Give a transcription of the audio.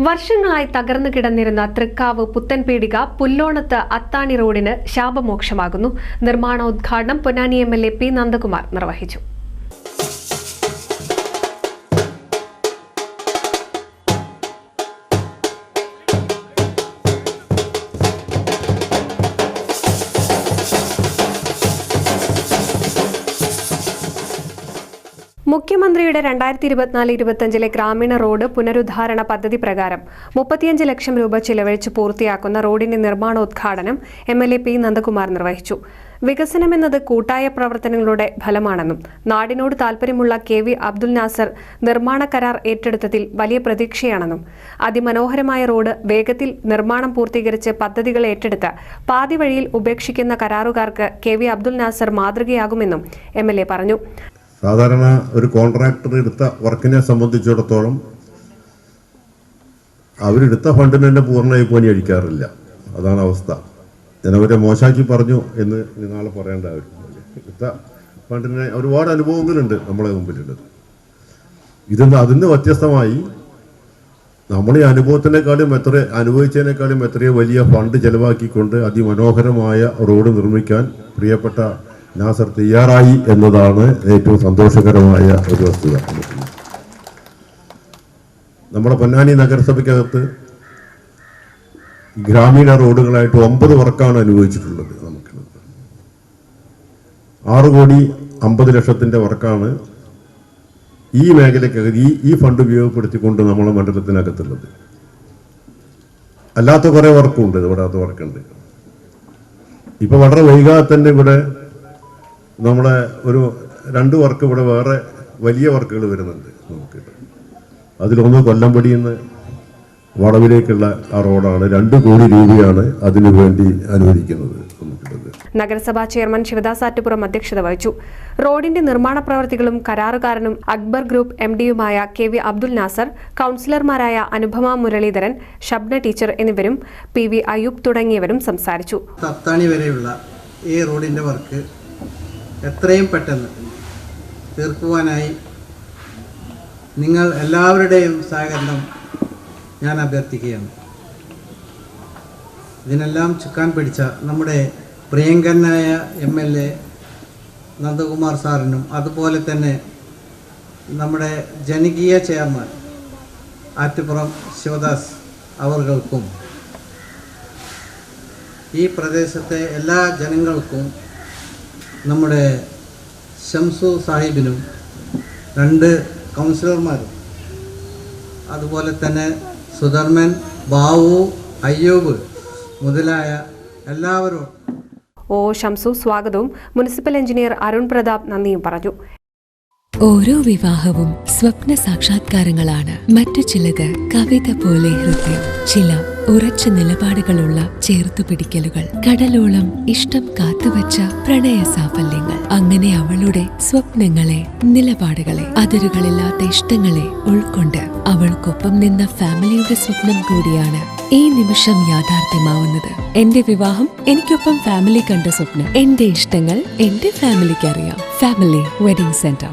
വർഷങ്ങളായി തകർന്നു കിടന്നിരുന്ന തൃക്കാവ് പുത്തൻപീടിക പുല്ലോണത്ത് അത്താണി റോഡിന് ശാപമോക്ഷമാകുന്നു. നിർമ്മാണോദ്ഘാടനം പൊന്നാനി MLA P. നന്ദകുമാർ നിർവഹിച്ചു. മുഖ്യമന്ത്രിയുടെ 2024-25 ഗ്രാമീണ റോഡ് പുനരുദ്ധാരണ പദ്ധതി പ്രകാരം 35 ലക്ഷം രൂപ ചിലവഴിച്ച് പൂർത്തിയാക്കുന്ന റോഡിന്റെ നിർമ്മാണോദ്ഘാടനം MLA P. നന്ദകുമാർ നിർവഹിച്ചു. വികസനമെന്നത് കൂട്ടായ പ്രവർത്തനങ്ങളുടെ ഫലമാണെന്നും നാടിനോട് താൽപര്യമുള്ള KV അബ്ദുൽ നാസർ നിർമ്മാണ കരാർ ഏറ്റെടുത്തതിൽ വലിയ പ്രതീക്ഷയാണെന്നും അതിമനോഹരമായ റോഡ് വേഗത്തിൽ നിർമ്മാണം പൂർത്തീകരിച്ച് പദ്ധതികൾ ഏറ്റെടുത്ത് പാതി വഴിയിൽ ഉപേക്ഷിക്കുന്ന കരാറുകാർക്ക് KV അബ്ദുൽ നാസർ മാതൃകയാകുമെന്നും MLA പറഞ്ഞു. സാധാരണ ഒരു കോൺട്രാക്ടർ എടുത്ത വർക്കിനെ സംബന്ധിച്ചിടത്തോളം അവരെടുത്ത ഫണ്ടിന് തന്നെ പൂർണ്ണമായി പണി അടിക്കാറില്ല. അതാണ് അവസ്ഥ. ഞാനവരെ മോശമാക്കി പറഞ്ഞു എന്ന് നാളെ പറയേണ്ട ആവശ്യമില്ല. എടുത്ത ഫണ്ടിന് ഒരുപാട് അനുഭവങ്ങളുണ്ട് നമ്മളെ മുമ്പിലുള്ളത്. അതിന് വ്യത്യസ്തമായി നമ്മൾ ഈ അനുഭവിച്ചതിനേക്കാളും എത്രയോ വലിയ ഫണ്ട് ചെലവാക്കിക്കൊണ്ട് അതിമനോഹരമായ റോഡ് നിർമ്മിക്കാൻ പ്രിയപ്പെട്ട നാസർ തയ്യാറായി എന്നതാണ് ഏറ്റവും സന്തോഷകരമായ ഒരു വസ്തുത. നമ്മുടെ പൊന്നാനി നഗരസഭയ്ക്കകത്ത് ഗ്രാമീണ റോഡുകളായിട്ട് 9 വർക്കാണ് അനുഭവിച്ചിട്ടുള്ളത്. നമുക്ക് 6,50,00,000 വർക്കാണ് ഈ മേഖലയ്ക്കകത്ത് ഈ ഫണ്ട് ഉപയോഗപ്പെടുത്തിക്കൊണ്ട് നമ്മളെ മണ്ഡലത്തിനകത്തുള്ളത്. അല്ലാത്ത കുറേ വർക്കുണ്ട്, ഇവിടാത്ത വർക്കുണ്ട്. ഇപ്പൊ വളരെ വൈകാതെ തന്നെ ഇവിടെ നമ്മുടെ ഒരു 2 വർക്ക് ഇവിടെ വേറെ വലിയ വർക്കുകൾ വരുന്നുണ്ട് നമുക്ക്. അതിലൊന്ന് കൊല്ലംപടിയിൽ നിന്ന് വളവിലേക്കുള്ള ആ റോഡാണ്. 2 കോടി രൂപയാണ് അതിനു വേണ്ടി അനുവദിക്കുന്നത്. നഗരസഭാ ചെയർമാൻ ശിവദാസ് ആറ്റുപുറം അധ്യക്ഷത വഹിച്ചു. റോഡിന്റെ നിർമ്മാണ പ്രവർത്തികളും കരാറുകാരനും അക്ബർ ഗ്രൂപ്പ് MD-യുമായ KV അബ്ദുൽ നാസർ, കൗൺസിലർമാരായ അനുപമ മുരളീധരൻ, ഷബ്ന ടീച്ചർ എന്നിവരും PV അയ്യൂബ് തുടങ്ങിയവരും സംസാരിച്ചു. അത്താണി വരെയുള്ള ഈ റോഡിന്റെ വർക്ക് എത്രയും പെട്ടെന്ന് തീർക്കുവാനായി നിങ്ങൾ എല്ലാവരുടെയും സഹകരണം ഞാൻ അഭ്യർത്ഥിക്കുകയാണ്. ഇതിനെല്ലാം ചുക്കാൻ പിടിച്ച നമ്മുടെ പ്രിയങ്കരനായ MLA നന്ദകുമാർ സാറിനും അതുപോലെ തന്നെ നമ്മുടെ ജനകീയ ചെയർമാൻ ആറ്റുപുറം ശിവദാസ് അവർക്കും ഈ പ്രദേശത്തെ എല്ലാ ജനങ്ങൾക്കും നമ്മുടെ ഷംസു സാഹിബിനും 2 കൗൺസിലർമാരും അതുപോലെ തന്നെ സുധർമൻ, ബാവു, അയ്യൂബ് മുതലായ എല്ലാവരും ഷംസു സ്വാഗതവും മുനിസിപ്പൽ എഞ്ചിനീയർ അരുൺ പ്രതാപ് നന്ദിയും പറഞ്ഞു. ഓരോ വിവാഹവും സ്വപ്ന സാക്ഷാത്കാരങ്ങളാണ്. മറ്റു ചിലത് കവിത പോലെ ഹൃദയം, ചില ഉറച്ച നിലപാടുകളുള്ള ചേർത്തുപിടിക്കലുകൾ, കടലോളം ഇഷ്ടം കാത്തുവച്ച പ്രണയ സാഫല്യങ്ങൾ. അങ്ങനെ അവളുടെ സ്വപ്നങ്ങളെ, നിലപാടുകളെ, അതിരുകളില്ലാത്ത ഇഷ്ടങ്ങളെ ഉൾക്കൊണ്ട് അവൾക്കൊപ്പം നിന്ന ഫാമിലിയുടെ സ്വപ്നം കൂടിയാണ് ഈ നിമിഷം യാഥാർത്ഥ്യമാവുന്നത്. എന്റെ വിവാഹം എനിക്കൊപ്പം ഫാമിലി കണ്ട സ്വപ്നം. എന്റെ ഇഷ്ടങ്ങൾ എന്റെ ഫാമിലിക്ക് അറിയാം. Family wedding centre.